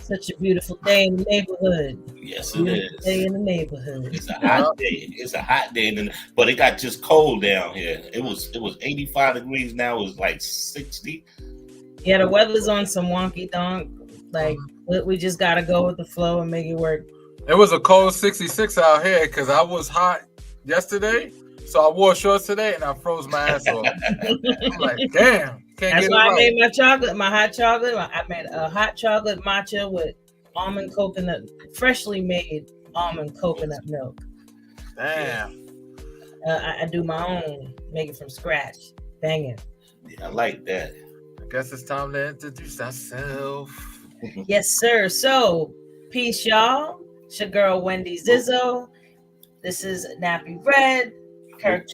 Such a beautiful day in the neighborhood. Yes, it Beautiful is. day in the neighborhood. It's a hot day. It's a hot day, but it got just cold down here. It was 85 degrees. Now it's like 60. Yeah, the weather's on some wonky donk. Like we just gotta go with the flow and make it work. It was a cold 66 out here because I was hot yesterday. So I wore shorts today and I froze my ass off. I'm like, damn. That's why I made my chocolate, my hot chocolate. I made a hot chocolate matcha with almond coconut, freshly made almond coconut milk. Damn. I do my own, make it from scratch. Bang it. Yeah, I like that. I guess it's time to introduce ourselves. Yes, sir. So, peace, y'all. It's your girl, Wendy Zizzo. This is Nappy Red. Kirk.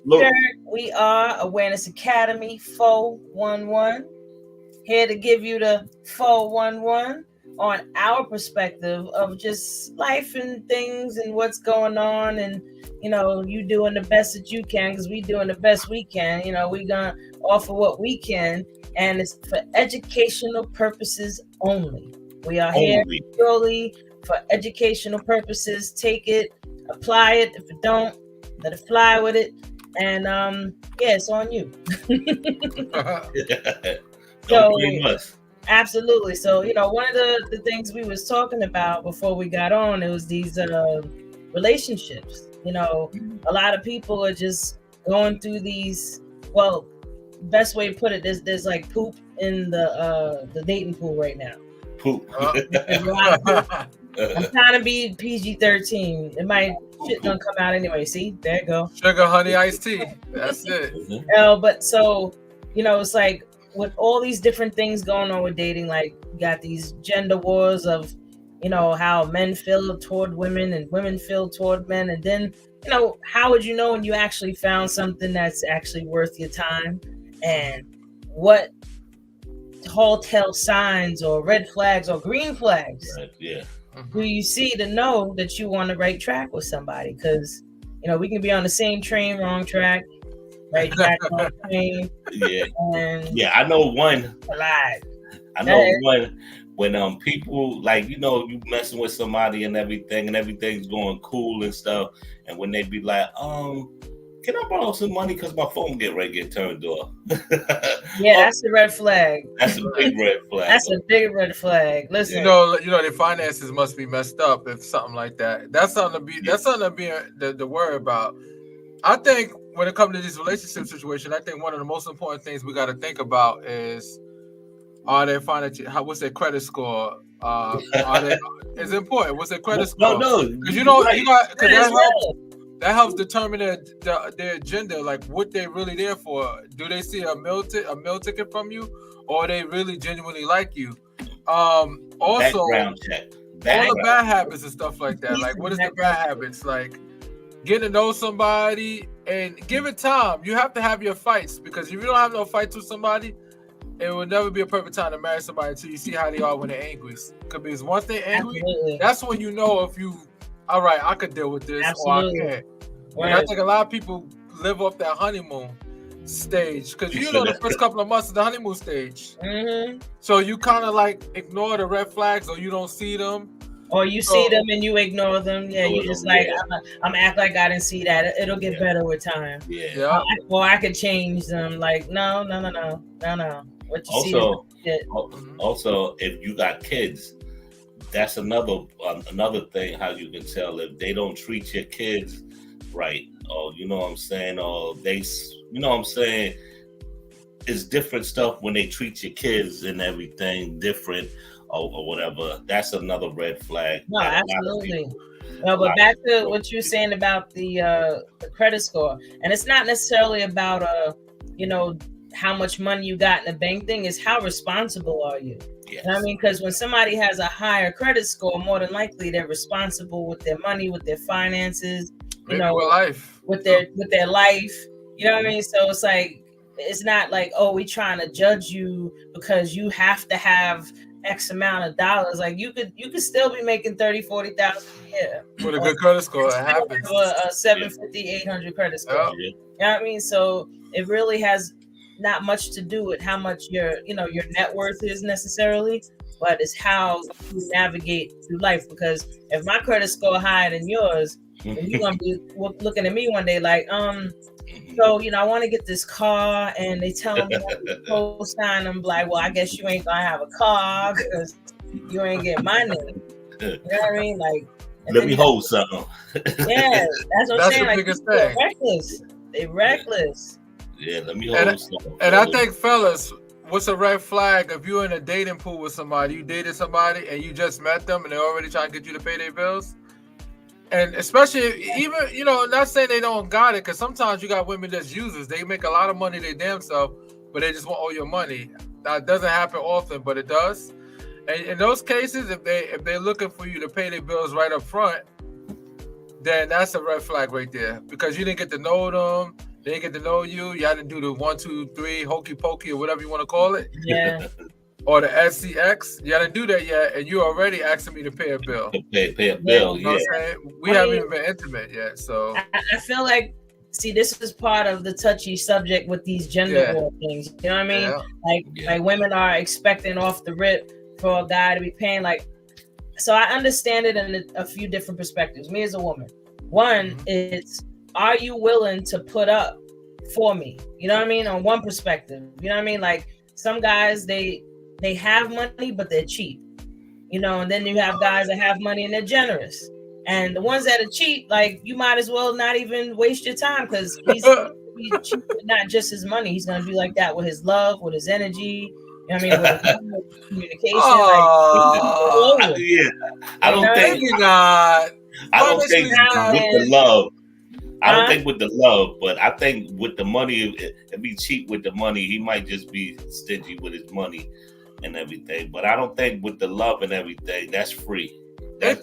We are Awareness Academy 411. Here to give you the 411 on our perspective of just life and things and what's going on, and you doing the best that you can, because we doing the best we can. We gonna offer what we can, and it's for educational purposes only. We are here purely for educational purposes. Take it, apply it. If it don't, let it fly with it. And it's on you. So absolutely. So one of the things we was talking about before we got on, it was these relationships. A lot of people are just going through these. Well, best way to put it, there's like poop in the dating pool right now. Poop. I'm trying to be PG-13. It might shit gonna come out anyway. See, there you go. Sugar, honey, iced tea. That's it. But so it's like with all these different things going on with dating, like you got these gender wars of how men feel toward women and women feel toward men, and then how would you know when you actually found something that's actually worth your time, and what telltale signs or red flags or green flags do you see to know that you on the right track with somebody? Because we can be on the same train, wrong track, right track, wrong train. Yeah, I know one. Alive. I know one when people like you messing with somebody and everything's going cool and stuff, and when they be like, can I borrow some money because my phone ready to get turned off? Yeah, that's a red flag. That's a big red flag. That's a big red flag. Listen, their finances must be messed up if something like that. That's something to be. That's something to be to worry about. I think when it comes to this relationship situation, I think one of the most important things we got to think about is, are they financial? What's their credit score? It's important. What's their credit score? No, because you got because that helps determine their agenda, like what they're really there for. Do they see a meal ticket from you, or they really genuinely like you? Also, background check. All the bad habits and stuff like that. Like, what is the bad habits? Like, getting to know somebody and give it time. You have to have your fights, because if you don't have no fights with somebody, it will never be a perfect time to marry somebody until you see how they are when they're angry. Because once they're angry, that's when you know if you, all right, I could deal with this, or I can't. Right. And I think a lot of people live off that honeymoon stage, because the first couple of months is the honeymoon stage. Mm-hmm. So you kind of like ignore the red flags, or you don't see them. Or you see them and you ignore them. Yeah, you just like, I'm act like I didn't see that. It'll get better with time. Yeah. I could change them. Like, no. What you see? Also, if you got kids, that's another thing. How you can tell if they don't treat your kids right, or what I'm saying, or they, what I'm saying, it's different stuff when they treat your kids and everything different, or whatever. That's another red flag. No, absolutely. No, but back to what you were saying about the credit score, and it's not necessarily about how much money you got in the bank thing. Is how responsible are you? Yes. You know what I mean? Because when somebody has a higher credit score, more than likely they're responsible with their money, with their finances, with life, with their life. You know what I mean? So it's like, it's not like, oh, we trying to judge you because you have to have X amount of dollars. Like you could still be making 30,000-40,000 a year with a good credit score. It happens. A 750, 800 credit score. Yeah. You know what I mean? So it really has not much to do with how much your net worth is necessarily. but it's how you navigate through life. Because if my credit score higher than yours, then you're gonna be looking at me one day like, so I want to get this car, and they tell me I co-sign them. Like, well, I guess you ain't gonna have a car because you ain't get my name. You know what I mean? Like, let me hold something. Yeah, that's what I'm saying. The biggest thing. Reckless. They reckless. Yeah, let me hold something. And I think, fellas, what's a red flag if you're in a dating pool with somebody, you dated somebody and you just met them and they're already trying to get you to pay their bills? And especially, even, not saying they don't got it, because sometimes you got women that's users. They make a lot of money their damn self, but they just want all your money. That doesn't happen often, but it does. And in those cases, if they're looking for you to pay their bills right up front, then that's a red flag right there, because you didn't get to know them, they didn't get to know you. Y'all didn't do the 1, 2, 3 hokey pokey or whatever you want to call it. Yeah. Or the SCX. Y'all didn't do that yet, and you already asking me to pay a bill. Pay a bill. You know what I'm saying? We haven't even been intimate yet, so I feel like, see, this is part of the touchy subject with these gender war things. You know what I mean? Yeah. Like women are expecting off the rip for a guy to be paying. Like, so I understand it in a few different perspectives. Me as a woman, one is, are you willing to put up for me? You know what I mean? On one perspective, you know what I mean? Like, some guys, they have money, but they're cheap, and then you have guys that have money and they're generous. And the ones that are cheap, like, you might as well not even waste your time, because he's cheap with not just his money. He's going to be like that with his love, with his energy. You know what I mean? With his communication. I don't think with the love. I don't think with the love, but I think with the money, if he's cheap with the money, he might just be stingy with his money and everything. But I don't think with the love and everything, that's free. It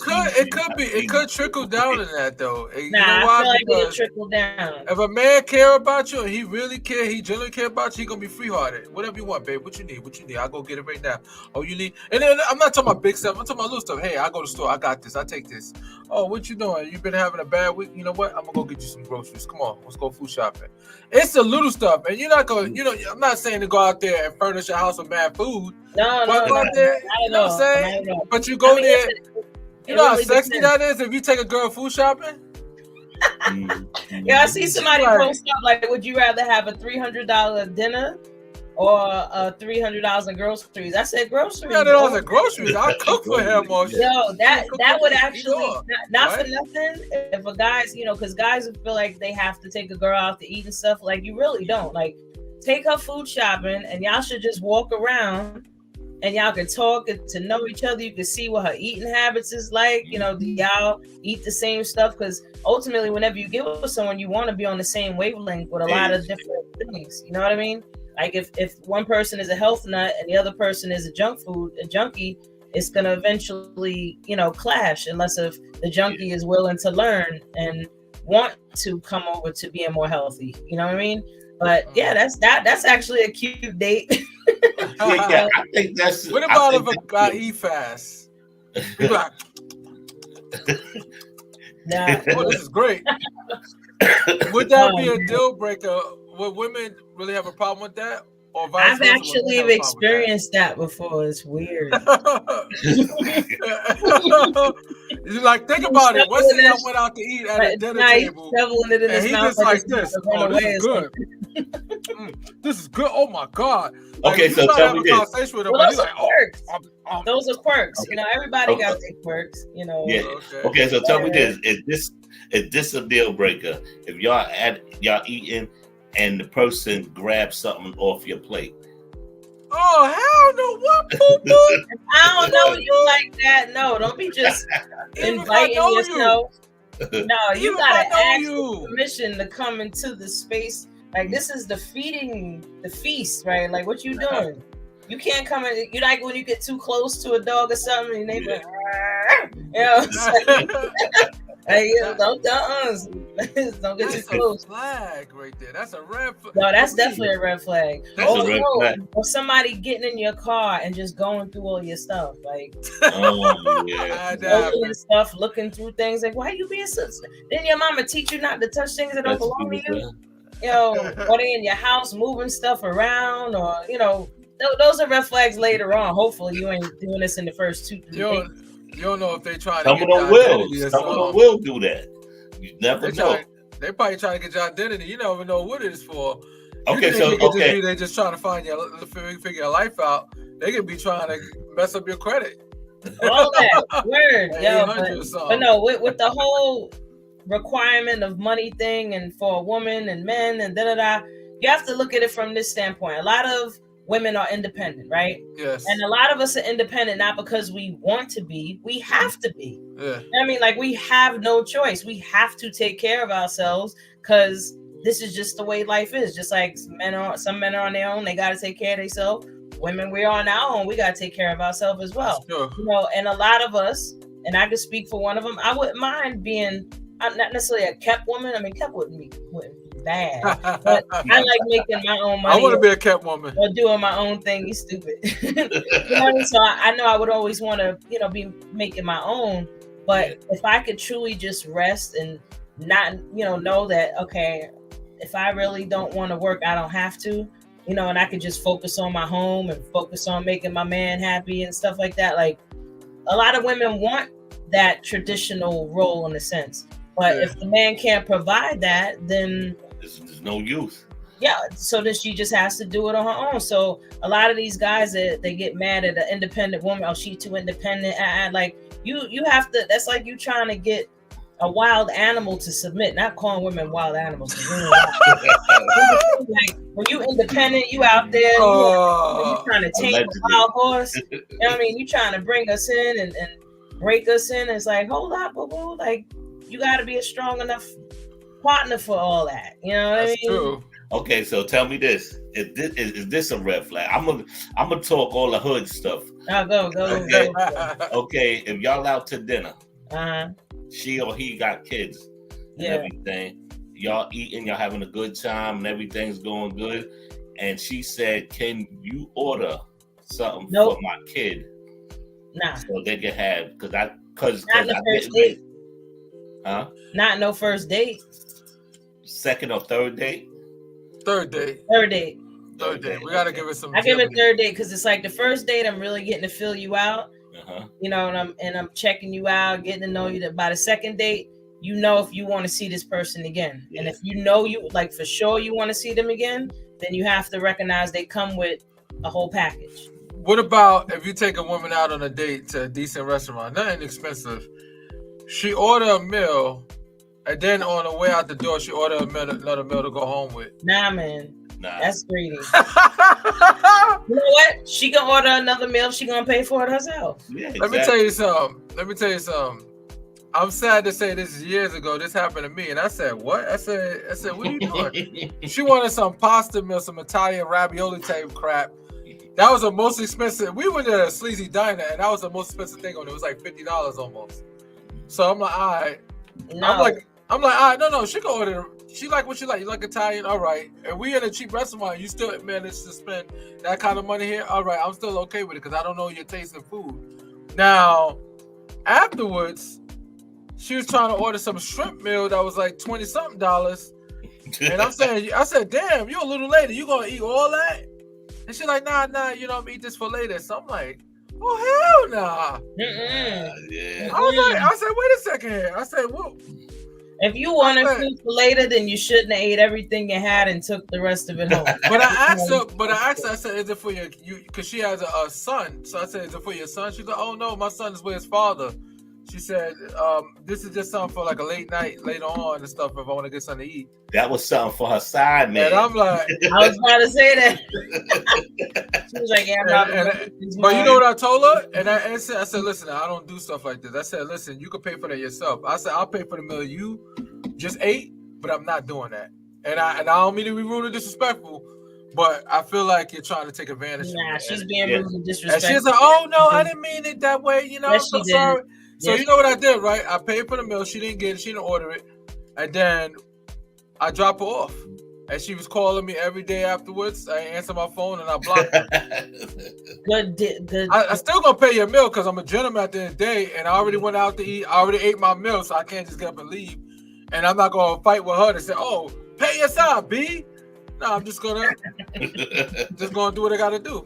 could trickle down in that though. I feel like it'll trickle down. If a man care about you and he really care, he genuinely care about you, he gonna be free-hearted. Whatever you want, babe. What you need? I'll go get it right now. Oh, you need, and then I'm not talking about big stuff. I'm talking about little stuff. Hey, I go to the store. I got this. I take this. Oh, what you doing? You've been having a bad week. You know what? I'm gonna go get you some groceries. Come on, let's go food shopping. It's the little stuff, and you're not gonna. I'm not saying to go out there and furnish your house with bad food. No, out there, you know what I'm saying? But you go there. You know how sexy that is if you take a girl food shopping? I see somebody post up like, would you rather have a $300 dinner or a $300 in groceries? I said groceries. $300 in groceries. I'll cook for him. Yo, that would actually, not for nothing, if a guy's, because guys feel like they have to take a girl out to eat and stuff. Like, you really don't. Like, take her food shopping and y'all should just walk around. And y'all can talk to know each other. You can see what her eating habits is like. Do y'all eat the same stuff? Because ultimately, whenever you get with someone, you want to be on the same wavelength with a lot of different things. You know what I mean? Like, if one person is a health nut and the other person is a junkie, it's going to eventually, clash, unless if the junkie is willing to learn and want to come over to being more healthy. You know what I mean? But yeah, that's actually a cute date. I think that's. What about if a guy eat fast? Like, this is great. Would that be a deal breaker? Would women really have a problem with that? Or vice I've actually experienced that before. It's weird. You're like, think about it. What's it I went out to eat at a dinner table? And he just like this. Oh, this is good. This is good. Oh my God. Okay, so tell me this. Those are quirks. Everybody got their quirks. Yeah. Okay, so tell me this. Is this a deal breaker? If y'all eating and the person grabs something off your plate? Oh, hell no. What, boo-boo? I don't know you like that. No, don't be just inviting yourself. No, you gotta ask for permission to come into the space. Like, this is the feast, right? Like, what you doing? You can't come in. You like when you get too close to a dog or something, and they like, don't get too close. That's a flag right there. That's a red flag. No, that's definitely a red flag. Flag. Or somebody getting in your car and just going through all your stuff, like opening stuff, looking through things. Like, why you being so? Didn't your mama teach you not to touch things that don't belong to you? Or they in your house moving stuff around, or those are red flags later on. Hopefully, you ain't doing this in the first 2 days. You don't know if they trying Some to of get them your will. identity or Some of them something. will do that. You never know. They probably trying to get your identity. You never know what it is for. Okay, They're just trying to find figure your life out. They could be trying to mess up your credit. All that word, yo. But no, with the whole requirement of money thing, and for a woman and men and you have to look at it from this standpoint. A lot of women are independent, right? Yes. And a lot of us are independent not because we want to be, we have to be. Yeah. I mean, like, we have no choice. We have to take care of ourselves because this is just the way life is. Just like some men are on their own, they got to take care of themselves. Women, we're on our own, we got to take care of ourselves as well. Sure. You know, and a lot of us, and I could speak for one of them, I wouldn't mind being not necessarily a kept woman. I mean, kept wouldn't be bad, but I like making my own money. I want to be a kept woman or doing my own thing. You stupid. You know what I mean? So I know I would always want to, be making my own. But if I could truly just rest and not, know that, okay, if I really don't want to work, I don't have to, and I could just focus on my home and focus on making my man happy and stuff like that. Like, a lot of women want that traditional role in a sense. But if the man can't provide that, then there's no use. Yeah, so then she just has to do it on her own. So a lot of these guys, they get mad at an independent woman. Oh, she's too independent. Like, you have to. That's like you trying to get a wild animal to submit. Not calling women wild animals. Like, when you independent, you out there. You trying to take a wild horse. You know what I mean? You trying to bring us in and break us in. It's like, hold up, boo. Like, you got to be a strong enough partner for all that. You know what I mean? True. Okay, so tell me this: is this a red flag? I'm gonna talk all the hood stuff. Oh, go. Okay. Okay, if y'all out to dinner, uh-huh. She or he got kids and everything. Y'all eating, y'all having a good time, and everything's going good. And she said, "Can you order something for my kid?" Nah. So they can have because not the first date. Huh? Not no first date. Second or third date? Third date. We gotta give it some. I give it third date because it's like the first date. I'm really getting to feel you out. Uh-huh. And I'm checking you out, getting to know you. That by the second date, if you want to see this person again, and if you like for sure you want to see them again, then you have to recognize they come with a whole package. What about if you take a woman out on a date to a decent restaurant, nothing expensive? She order a meal, and then on the way out the door, she order another meal to go home with. Nah, man. Nah. That's greedy. You know what? She can order another meal. She gonna pay for it herself. Yeah, exactly. Let me tell you something. I'm sad to say this is years ago. This happened to me, and I said, "What?" I said, "What are you doing?" She wanted some pasta meal, some Italian ravioli type crap. That was the most expensive. We went to a sleazy diner, and that was the most expensive thing on it. It was like $50 almost. So I'm like, all right. No. I'm like, all right. No. She can order. She like what she like. You like Italian? All right. And we in a cheap restaurant. You still manage to spend that kind of money here? All right. I'm still okay with it because I don't know your taste in food. Now, afterwards, she was trying to order some shrimp meal that was like $20-something. And I said, damn, you're a little lady. You gonna eat all that? And she's like, nah, I'm eat this for later. So I'm like, oh hell nah. Yeah. I said, wait a second here. I said, well, if you wanted food for later, then you shouldn't have ate everything you had and took the rest of it home. But I asked her, I said, is it for you? Because she has a son. So I said, is it for your son? She's like, oh no, my son is with his father. She said, this is just something for like a late night later on and stuff if I want to get something to eat. That was something for her side, man. And I'm like, I was about to say that. She was like, yeah, I'm not. But you know what I told her? And I said, listen, I don't do stuff like this. I said, listen, you can pay for that yourself. I said, I'll pay for the meal you just ate, but I'm not doing that. And I don't mean to be rude or disrespectful, but I feel like you're trying to take advantage of me. Nah, she's being rude and disrespectful. And she's like, oh no, I didn't mean it that way. I'm so sorry. So you know what I did, right? I paid for the meal. She didn't get it. She didn't order it. And then I dropped her off. And she was calling me every day afterwards. I answered my phone and I blocked her. Good. I still gonna pay your meal because I'm a gentleman at the end of the day. And I already went out to eat. I already ate my meal, so I can't just get up and leave. And I'm not gonna fight with her to say, oh, pay your side, B. No, I'm just gonna do what I gotta do.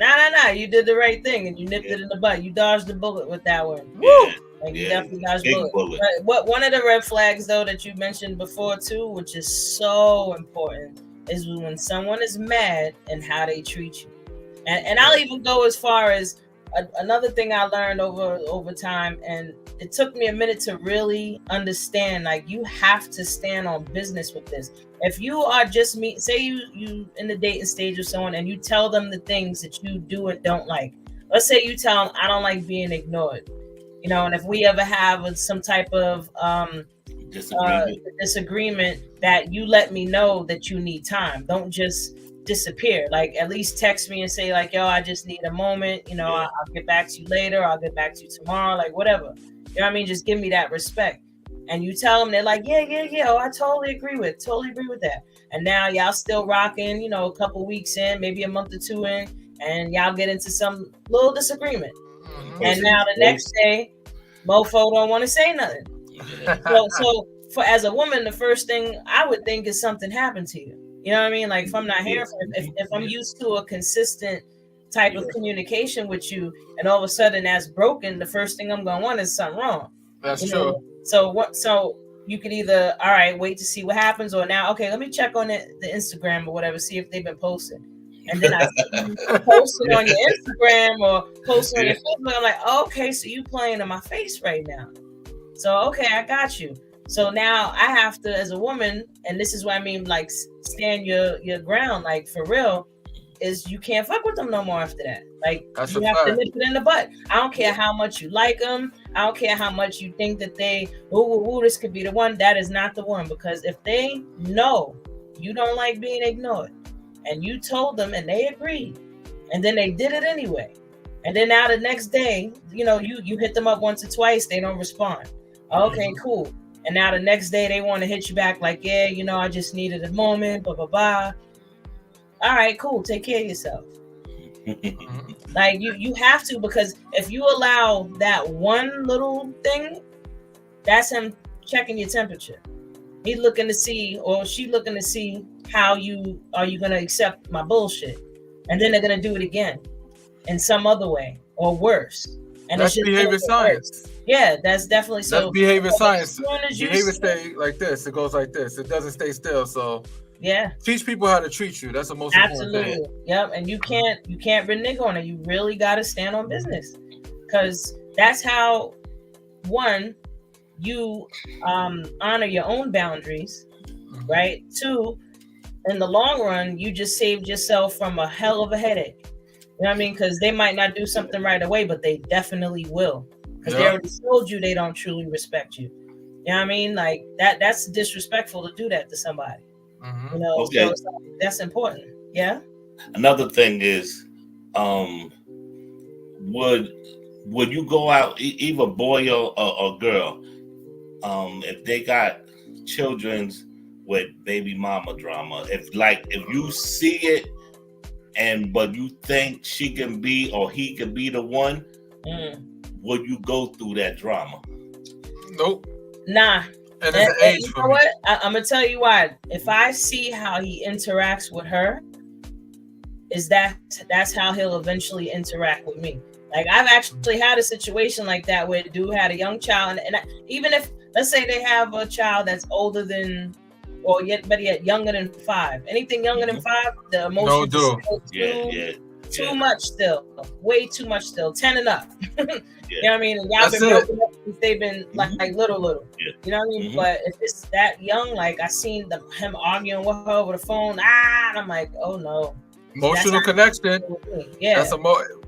Nah. You did the right thing, and you nipped it in the butt. You dodged the bullet with that one. Yeah. Like you definitely dodged Big bullet. bullet. But what one of the red flags though that you mentioned before too, which is so important, is when someone is mad and how they treat you. And I'll even go as far as another thing I learned over time, and it took me a minute to really understand. Like, you have to stand on business with this. If you are just say you in the dating stage with someone and you tell them the things that you do and don't like. Let's say you tell them, I don't like being ignored. And if we ever have some type of disagreement, that you let me know that you need time. Don't just disappear. Like, at least text me and say like, yo, I just need a moment. I'll get back to you later. I'll get back to you tomorrow. Like, whatever. You know what I mean? Just give me that respect. And you tell them, they're like, yeah. Oh, I totally agree with that. And now y'all still rocking, a couple weeks in, maybe a month or two in, and y'all get into some little disagreement. Mm-hmm. And now the next day, mofo don't want to say nothing. So for as a woman, the first thing I would think is something happened to you. You know what I mean? Like, if I'm not hearing, if I'm used to a consistent type of communication with you, and all of a sudden that's broken, the first thing I'm gonna want is something wrong. That's true. So you could either, all right, wait to see what happens, or now, okay, let me check on the Instagram or whatever, see if they've been posting. And then I see you posting on your Instagram or posting on your Facebook. I'm like, okay, so you playing in my face right now. So, okay, I got you. So now I have to, as a woman, and this is what I mean, like, stand your ground, like, for real, is you can't fuck with them no more after that. Like, that's you have to nip it in the butt. I don't care how much you like them. I don't care how much you think that this could be the one. That is not the one. Because if they know you don't like being ignored, and you told them and they agreed, and then they did it anyway, and then now the next day, you hit them up once or twice, they don't respond. Okay, cool. And now the next day they want to hit you back like, yeah, I just needed a moment, blah, blah, blah. All right, cool. Take care of yourself. Like, you have to, because if you allow that one little thing, that's him checking your temperature. He's looking to see, or she looking to see, are you going to accept my bullshit? And then they're going to do it again in some other way or worse. And that's behavior science. Yeah, that's definitely so. That's behavior science. Behavior stay like this. It goes like this. It doesn't stay still. So yeah, teach people how to treat you. That's the most important thing. Yep. And you can't renege on it. You really got to stand on business, because that's how, one, you honor your own boundaries, right? Two, in the long run, you just saved yourself from a hell of a headache. You know what I mean? Because they might not do something right away, but they definitely will. Because they already told you they don't truly respect you. You know what I mean? Like, that's disrespectful to do that to somebody. Mm-hmm. Okay. So that's important. Yeah. Another thing is, would you go out, either boy or girl, if they got children's with baby mama drama? If you see it, but you think she can be or he can be the one, would you go through that drama? Nope. Nah. And it's an age you for know me. What? I'm gonna tell you why. If I see how he interacts with her, that's how he'll eventually interact with me. Like, I've actually had a situation like that where the dude had a young child, and even if, let's say they have a child that's older than, or yet younger than 5. Anything younger than 5, the emotions too much still. Way too much still. 10 and up. You know what I mean? And y'all been broken up since they've been like little. Yeah. You know what I mean? But if it's that young, like, I seen him arguing with her over the phone, and I'm like, oh no. Emotional connection. Yeah. That's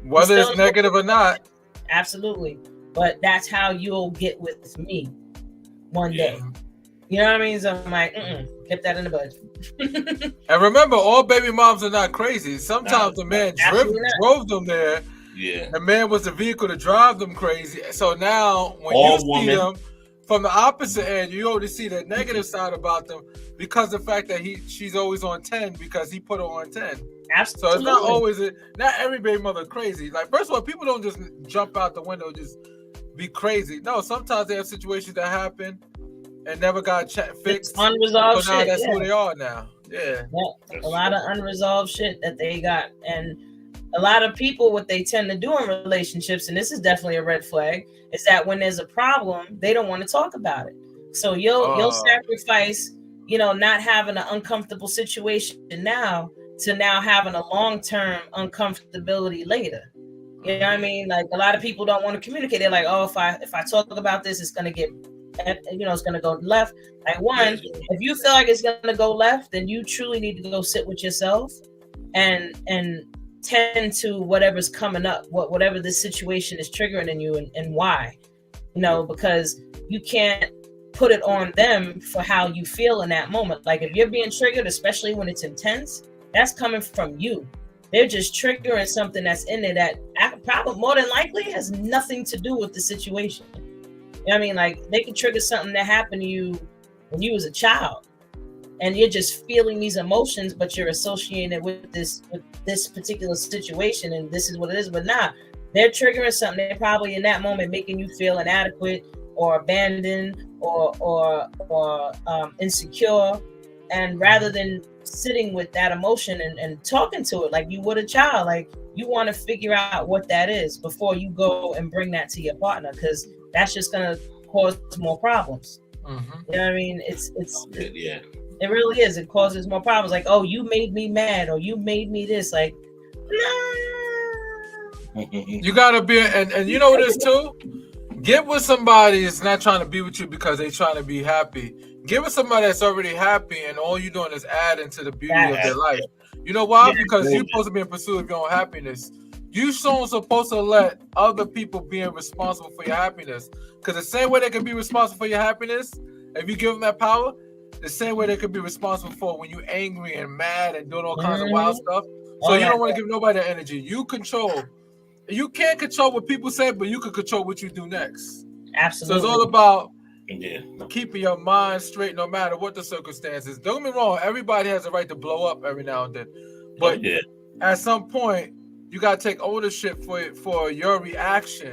whether it's negative or not. Absolutely. But that's how you'll get with me one day. You know what I mean? So I'm like, get that in the budget. And remember, all baby moms are not crazy. Sometimes the man drove them there. Yeah. The man was the vehicle to drive them crazy. So now, when see them from the opposite end, you already see the negative side about them, because of the fact that she's always on 10 because he put her on 10. Absolutely. So it's not always not every baby mother crazy. Like, first of all, people don't just jump out the window, just be crazy. No, sometimes they have situations that happen and never got fixed. It's unresolved so now shit. That's who they are now. Yeah. A lot of unresolved shit that they got. And a lot of people, what they tend to do in relationships, and this is definitely a red flag, is that when there's a problem, they don't want to talk about it. So you'll sacrifice, not having an uncomfortable situation now to now having a long-term uncomfortability later. You know what I mean? Like, a lot of people don't want to communicate. They're like, oh, if I talk about this, it's gonna get, it's gonna go left. Like, one, if you feel like it's gonna go left, then you truly need to go sit with yourself and tend to whatever's coming up, whatever this situation is triggering in you, and why. Because you can't put it on them for how you feel in that moment. Like, if you're being triggered, especially when it's intense, that's coming from you. They're just triggering something that's in there that probably more than likely has nothing to do with the situation. You know what I mean? Like, they can trigger something that happened to you when you was a child, and you're just feeling these emotions, but you're associating it with this particular situation, and this is what it is. But nah, they're triggering something. They're probably in that moment making you feel inadequate or abandoned or insecure, and rather than sitting with that emotion and talking to it like you would a child, like, you want to figure out what that is before you go and bring that to your partner, because that's just going to cause more problems. Mm-hmm. You know what I mean? It really is. It causes more problems. Like, oh, you made me mad, or you made me this. Like, you gotta be, and you know what it is too? Get with somebody that's not trying to be with you because they trying to be happy. Get with somebody that's already happy, and all you're doing is adding to the beauty of their life. You know why? Because you're supposed to be in pursuit of your own happiness. You supposed to let other people be responsible for your happiness. Because the same way they can be responsible for your happiness, if you give them that power, the same way they could be responsible for when you're angry and mad and doing all kinds of wild stuff. So you don't want to give nobody that energy. You control. You can't control what people say, but you can control what you do next. Absolutely. So it's all about keeping your mind straight no matter what the circumstances. Don't get me wrong. Everybody has a right to blow up every now and then. But at some point, you got to take ownership for your reaction.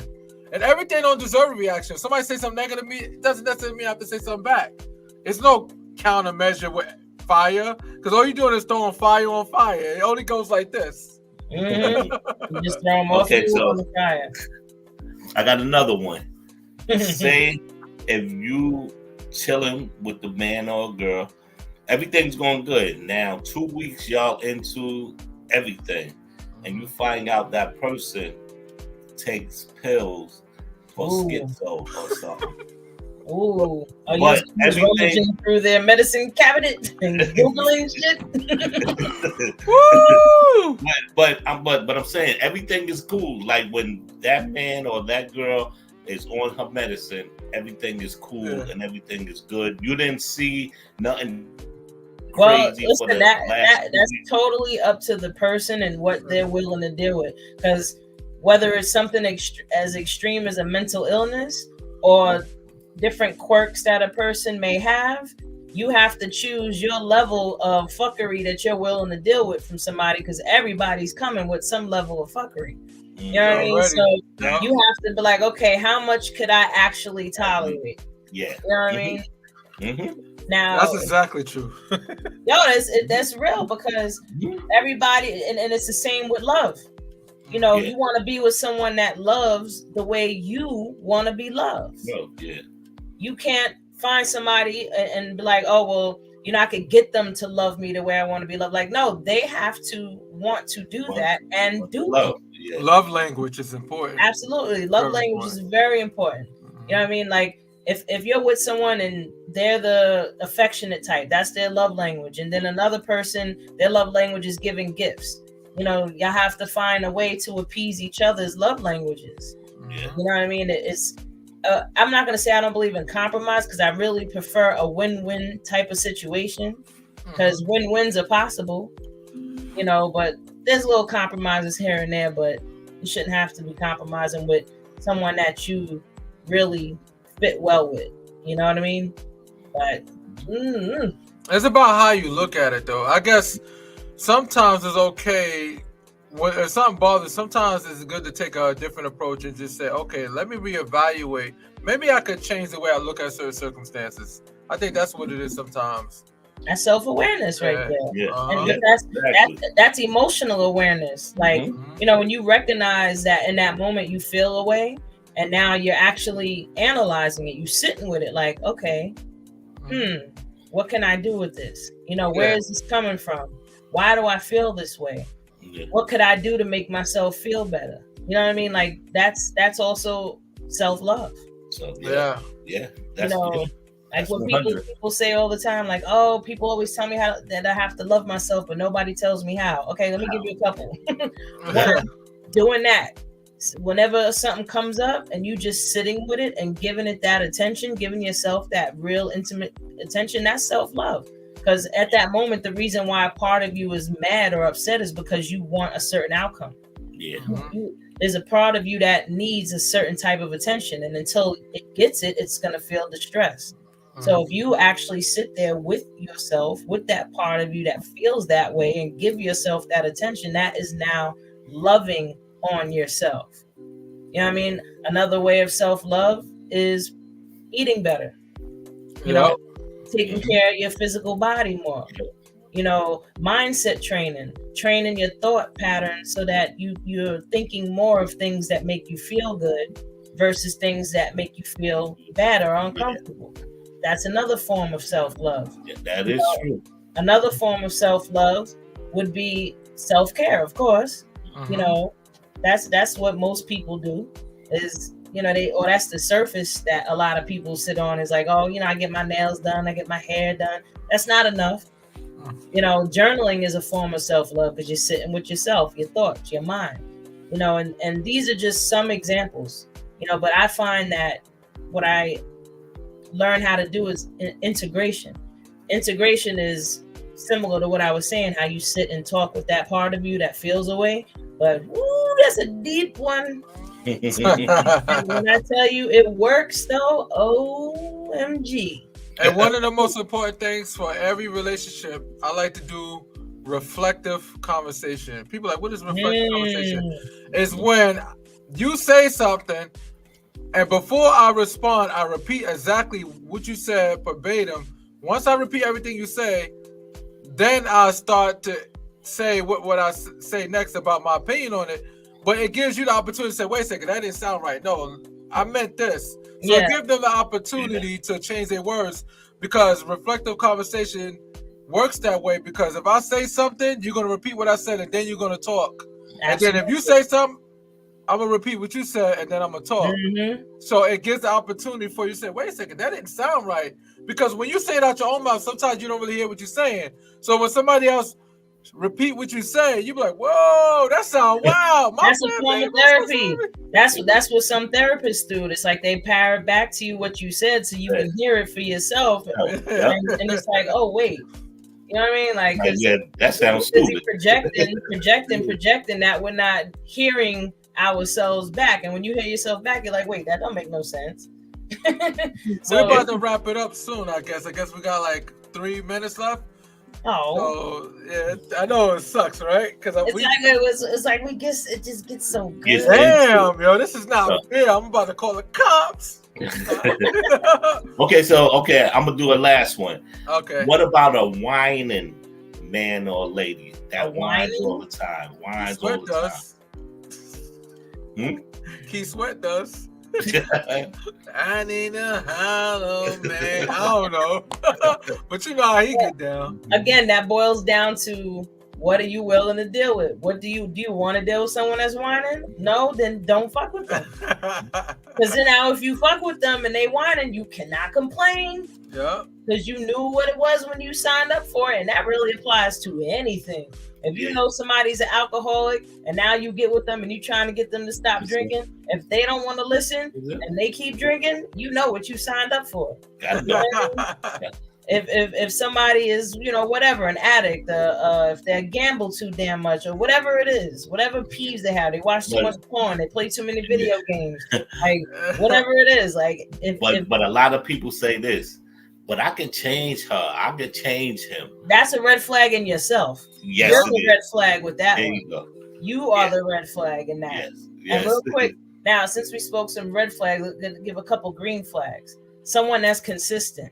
And everything don't deserve a reaction. If somebody say something negative to me, it doesn't necessarily mean I have to say something back. It's no countermeasure with fire, because all you're doing is throwing fire on fire. It only goes like this. Mm-hmm. You just throw more fuel on the fire. I got another one. Say if you chilling with the man or girl, everything's going good. Now 2 weeks y'all into everything, and you find out that person takes pills for schizo or something. Ooh, are you rummaging through their medicine cabinet and Googling shit? Woo! But I'm saying everything is cool. Like, when that man or that girl is on her medicine, everything is cool and everything is good. You didn't see nothing crazy. Well, listen, that's totally up to the person and what they're willing to deal with. Because whether it's something as extreme as a mental illness or different quirks that a person may have, you have to choose your level of fuckery that you're willing to deal with from somebody, because everybody's coming with some level of fuckery. You know what I mean? So you have to be like, okay, how much could I actually tolerate? Yeah. You know what I mean? Mm-hmm. Now that's exactly true. That's real, because everybody, and it's the same with love. You know, you want to be with someone that loves the way you want to be loved. You can't find somebody and be like, oh, well, I could get them to love me the way I want to be loved. Like, no, they have to want to do that and do it. Love language is important. Absolutely. Love language is very important. You know what I mean? Like, if you're with someone and they're the affectionate type, that's their love language. And then another person, their love language is giving gifts. Y'all have to find a way to appease each other's love languages. You know what I mean? It's I'm not going to say I don't believe in compromise, because I really prefer a win-win type of situation, because win-wins are possible, but there's little compromises here and there, but you shouldn't have to be compromising with someone that you really fit well with. You know what I mean? But it's about how you look at it, though. I guess sometimes it's okay. If something bothers, sometimes it's good to take a different approach and just say, okay, let me reevaluate. Maybe I could change the way I look at certain circumstances. I think that's what it is sometimes. That's self-awareness right there. Yeah. And Exactly. that's emotional awareness. Like, Mhm. you know, when you recognize that in that moment you feel a way, and now you're actually analyzing it, you sitting with it like, okay, what can I do with this? You know, where is this coming from? Why do I feel this way? Yeah. What could I do to make myself feel better? You know what I mean? Like that's also self-love. So Yeah. That's, you know, like that's what 100. people say all the time, like, oh, people always tell me that I have to love myself, but nobody tells me how. Okay, let me give you a couple. One, doing that. Whenever something comes up and you just sitting with it and giving it that attention, giving yourself that real intimate attention, that's self-love. Because at that moment, the reason why a part of you is mad or upset is because you want a certain outcome. Yeah. There's a part of you that needs a certain type of attention, and until it gets it, it's going to feel distressed. So if you actually sit there with yourself, with that part of you that feels that way, and give yourself that attention, that is now loving on yourself. You know what I mean? Another way of self-love is eating better. You know, taking care of your physical body more. You know, mindset training your thought patterns so that you're thinking more of things that make you feel good versus things that make you feel bad or uncomfortable. That's another form of self-love. Yeah, that is true. Another form of self-love would be self-care, of course. You know, that's what most people do is, you know, that's the surface that a lot of people sit on, is like, oh, you know, I get my nails done, I get my hair done. That's not enough. You know, journaling is a form of self-love because you're sitting with yourself, your thoughts, your mind, you know, and these are just some examples, you know, but I find that what I learn how to do is integration. Integration is similar to what I was saying, how you sit and talk with that part of you that feels away, but woo, that's a deep one. And when I tell you it works though, OMG. And one of the most important things for every relationship, I like to do reflective conversation. People are like, what is reflective conversation? It's when you say something, and before I respond, I repeat exactly what you said verbatim. Once I repeat everything you say, then I start to say what I say next about my opinion on it. But it gives you the opportunity to say, wait a second, that didn't sound right. No, I meant this. So give them the opportunity to change their words, because reflective conversation works that way. Because if I say something, you're going to repeat what I said, and then you're going to talk. And then if you say something, I'm going to repeat what you said, and then I'm going to talk. So it gives the opportunity for you to say, wait a second, that didn't sound right. Because when you say it out your own mouth, sometimes you don't really hear what you're saying. So when somebody else repeat what you say, you be like, whoa, that sound wow. That's a form of therapy. That's what some therapists do. It's like they parrot back to you what you said so you can hear it for yourself. And it's like, oh, wait. You know what I mean? Like, that sounds stupid. Projecting that we're not hearing ourselves back. And when you hear yourself back, you're like, wait, that don't make no sense. So we're about to wrap it up soon, I guess. I guess we got like 3 minutes left. Oh, so, yeah, I know it sucks, right? Because it's like it just gets so good. Damn, yo, this is not fair. I'm about to call the cops. Okay, I'm gonna do a last one. Okay. What about a whining man or lady that whines all the time? Whines all the time. Keith Sweat does. I need a hollow man. I don't know. But you know how he get down. Again, that boils down to, what are you willing to deal with? What do you want to deal with someone that's whining? No, then don't fuck with them. Because then now if you fuck with them and they whining, you cannot complain. Yeah. Because you knew what it was when you signed up for it. And that really applies to anything. If you know somebody's an alcoholic and now you get with them and you trying to get them to stop drinking, if they don't want to listen and they keep drinking, you know what you signed up for. If somebody is, you know, whatever, an addict, if they gamble too damn much or whatever it is, whatever peeves they have, they watch too much porn, they play too many video games, like whatever it is, like. But a lot of people say this. But I can change her. I can change him. That's a red flag in yourself. Yes, you're the red flag with that there one. You go. You are the red flag in that. Yes. And real quick, now since we spoke some red flags, let's give a couple green flags. Someone that's consistent.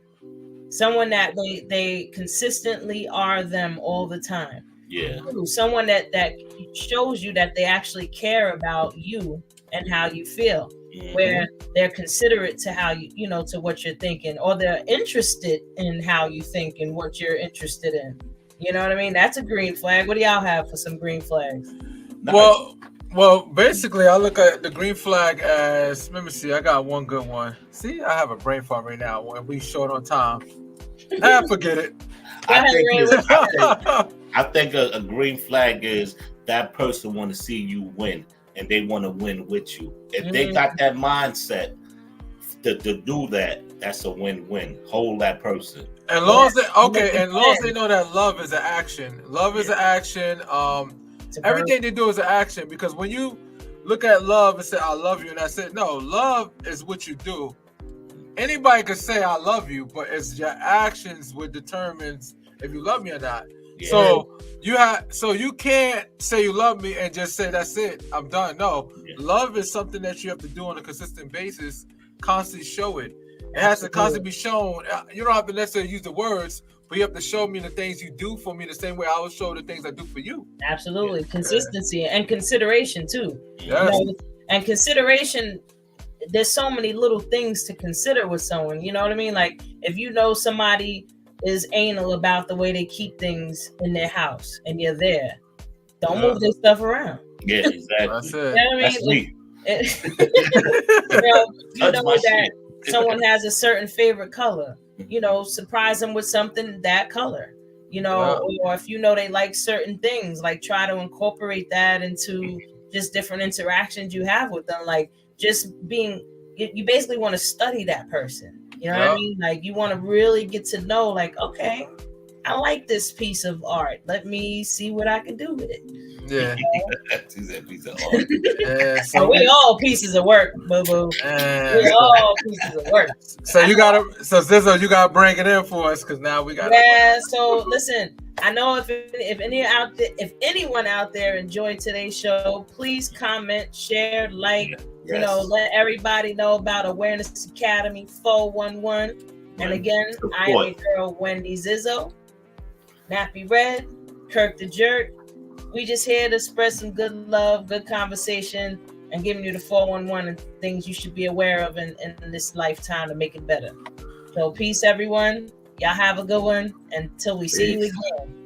someone that they consistently are them all the time. Yeah. Someone that shows you that they actually care about you and how you feel, where they're considerate to how you know, to what you're thinking, or they're interested in how you think and what you're interested in. You know what I mean? That's a green flag. What do y'all have for some green flags? Well, basically, I look at the green flag as, let me see, I got one good one. See, I have a brain fart right now when we short on time. Forget it. I think a green flag is that person want to see you win, and they want to win with you. If they got that mindset to do that, that's a win-win. Hold that person. And long as they know that love is an action. Love is an action. Everything they do is an action, because when you look at love and say, I love you, and that's it. No, love is what you do. Anybody can say I love you, but it's your actions what determines if you love me or not. Yeah. So you can't say you love me and just say that's it, I'm done. No, love is something that you have to do on a consistent basis, constantly show it. It has to constantly be shown. You don't have to necessarily use the words, but you have to show me the things you do for me the same way I will show the things I do for you. Absolutely. Consistency and consideration too. Yes. You know, and consideration, there's so many little things to consider with someone. You know what I mean? Like, if you know somebody is anal about the way they keep things in their house and you're there, don't move their stuff around. Yeah, exactly. That's it. You know what I mean? That's me. You know that someone has a certain favorite color, you know, surprise them with something that color, you know, or if you know they like certain things, like try to incorporate that into just different interactions you have with them. Like, just being, you basically want to study that person. You know what I mean? Like, you want to really get to know, like, okay, I like this piece of art. Let me see what I can do with it. Yeah. She's a piece of art. Yeah, so we all pieces of work, boo boo. We all pieces of work. So Zizzo, you gotta bring it in for us, because now we got. Yeah. So listen, I know if anyone out there enjoyed today's show, please comment, share, like, you know, let everybody know about Awareness Academy 411. And again, I am your girl Wendy Zizzo, Nappy Red, Kirk the Jerk. We just here to spread some good love, good conversation, and giving you the 411 and things you should be aware of in this lifetime to make it better. So peace, everyone. Y'all have a good one. Until we see you again.